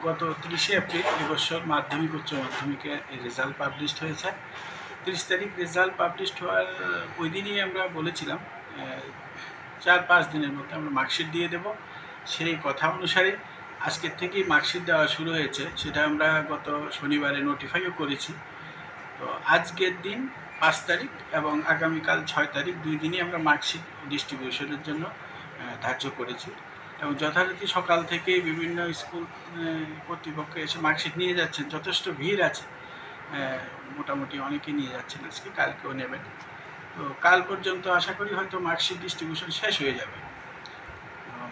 গত 30শে এপ্রিল এবছর মাধ্যমিক উচ্চ মাধ্যমিকের রেজাল্ট পাবলিশড হয়েছে। 30 তারিখ রেজাল্ট পাবলিশড হওয়ার ওই দিনই আমরা বলেছিলাম 4-5 দিনের মধ্যে আমরা মার্কশিট দিয়ে দেব। সেই কথা অনুসারে আজকের থেকেই মার্কশিট দেওয়া শুরু হয়েছে, সেটা আমরা গত শনিবারে নোটিফাইও করেছি। তো আজকের দিন 5 তারিখ এবং আগামীকাল 6 তারিখ 2 দিনই আমরা মার্কশিট ডিস্ট্রিবিউশনের জন্য ধার্য করেছি এবং যথারীতি সকাল থেকেই বিভিন্ন স্কুল কর্তৃপক্ষ এসে মার্কশিট নিয়ে যাচ্ছেন। যথেষ্ট ভিড় আছে, মোটামুটি অনেকে নিয়ে যাচ্ছেন, আজকে কালকেও নেবেন। তো কাল পর্যন্ত আশা করি হয়তো মার্কশিট ডিস্ট্রিবিউশন শেষ হয়ে যাবে।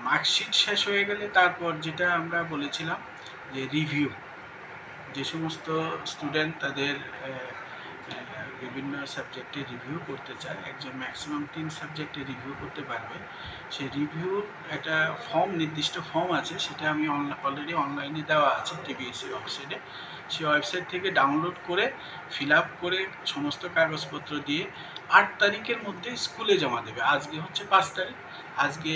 মার্কশিট শেষ হয়ে গেলে তারপর যেটা আমরা বলেছিলাম যে রিভিউ, যে সমস্ত স্টুডেন্ট তাদের বিভিন্ন সাবজেক্টে রিভিউ করতে চায়, একজন ম্যাক্সিমাম 3 সাবজেক্টে রিভিউ করতে পারবে। সেই রিভিউর একটা নির্দিষ্ট ফর্ম আছে, সেটা আমি অলরেডি অনলাইনে দেওয়া আছে টিবিএসসি ওয়েবসাইটে। সেই ওয়েবসাইট থেকে ডাউনলোড করে ফিল আপ করে সমস্ত কাগজপত্র দিয়ে 8 তারিখের মধ্যে স্কুলে জমা দেবে। আজকে হচ্ছে 5 তারিখ, আজকে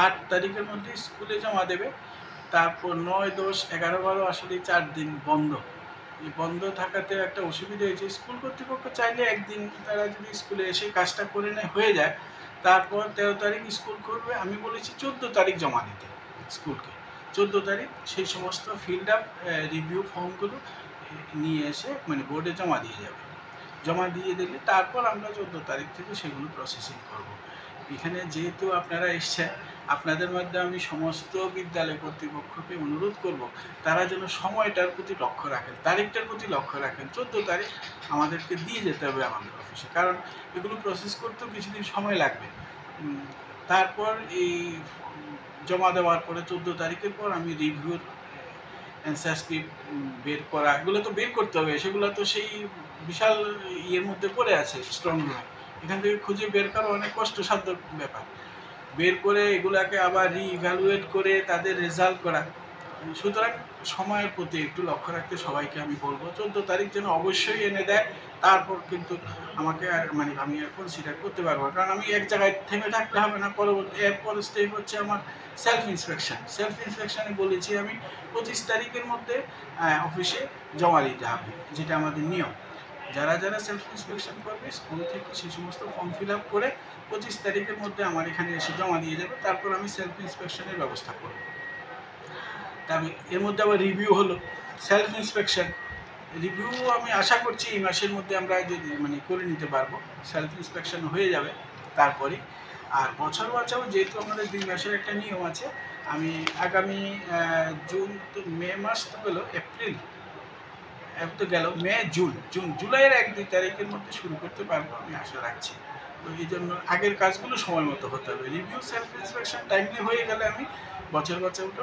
8 তারিখের মধ্যে স্কুলে জমা দেবে। তারপর 9, 10, 11, 12 আসলে 4 দিন বন্ধ। এই বন্ধ থাকাতে একটা অসুবিধা হয়েছে, স্কুল কর্তৃপক্ষ চাইলে একদিন তারা যদি স্কুলে এসে কাজটা করে নেয় হয়ে যায়। তারপর 13 তারিখ স্কুল করবে, আমি বলেছি 14 তারিখ জমা দিতে স্কুলকে। 14 তারিখ সেই সমস্ত ফিল্ড আপ রিভিউ ফর্মগুলো নিয়ে এসে বোর্ডে জমা দিয়ে যাবে। জমা দিয়ে দিলে তারপর আমরা 14 তারিখ থেকে সেগুলো প্রসেসিং করব। এখানে যেহেতু আপনারা এসছেন, আপনাদের মধ্যে আমি সমস্ত বিদ্যালয় কর্তৃপক্ষকে অনুরোধ করব তারা যেন সময়টার প্রতি লক্ষ্য রাখেন, তারিখটার প্রতি লক্ষ্য রাখেন। 14 তারিখ আমাদেরকে দিয়ে যেতে হবে আমাদের অফিসে, কারণ এগুলো প্রসেস করতেও কিছুদিন সময় লাগবে। তারপর এই জমা দেওয়ার পরে 14 তারিখের পর আমি রিভিউর অ্যান্সার স্ক্রিপ্ট বের করা, এগুলো তো বের করতে হবে, সেগুলো তো সেই বিশাল ইয়ের মধ্যে পড়ে আছে স্ট্রং রুমে, এখান থেকে খুঁজে বের করা অনেক কষ্টসাধ্য ব্যাপার। বের করে এগুলাকে আবার রিইভ্যালুয়েট করে তাদের রেজাল্ট করা। সুতরাং সময়ের প্রতি একটু লক্ষ্য রাখতে সবাইকে আমি বলবো। 14 তারিখ যেন অবশ্যই এনে দেয়, তারপর কিন্তু আমাকে আমি আর কনসিডার করতে পারবো, কারণ আমি এক জায়গায় থেমে থাকলে হবে না। পরবর্তী এরপর স্টেপ হচ্ছে আমার সেলফ ইন্সপেকশনে বলেছি আমি 25 তারিখের মধ্যে অফিসে জমা দিতে হবে, যেটা আমাদের নিয়ম। যারা যারা সেলফ ইন্সপেকশন করবে স্কুল থেকে সেই সমস্ত ফর্ম ফিল আপ করে 25 তারিখের মধ্যে আমার এখানে এসে জমা দিয়ে যাবে। তারপর আমি সেলফ ইন্সপেকশনের ব্যবস্থা করব। তবে এর মধ্যে আবার রিভিউ হলো, সেলফ ইন্সপেকশন রিভিউ আমি আশা করছি এই মাসের মধ্যে আমরা যদি করে নিতে পারবো। সেলফ ইন্সপেকশন হয়ে যাবে তারপরে। আর বছর বাঁচাও যেহেতু আমাদের 2 মাসের একটা নিয়ম আছে, আমি আগামী মে মাস তো গেল, এপ্রিল তো গেল, মে, জুলাইয়ের 1-2 তারিখের মধ্যে শুরু করতে পারবো আমি আশা রাখছি। তো এই জন্য আগের কাজগুলো সময় মতো হতে হবে। রিভিউ সেলফ ইন্সপেকশন টাইমলি হয়ে গেলে আমি বছর বাঁচাওটা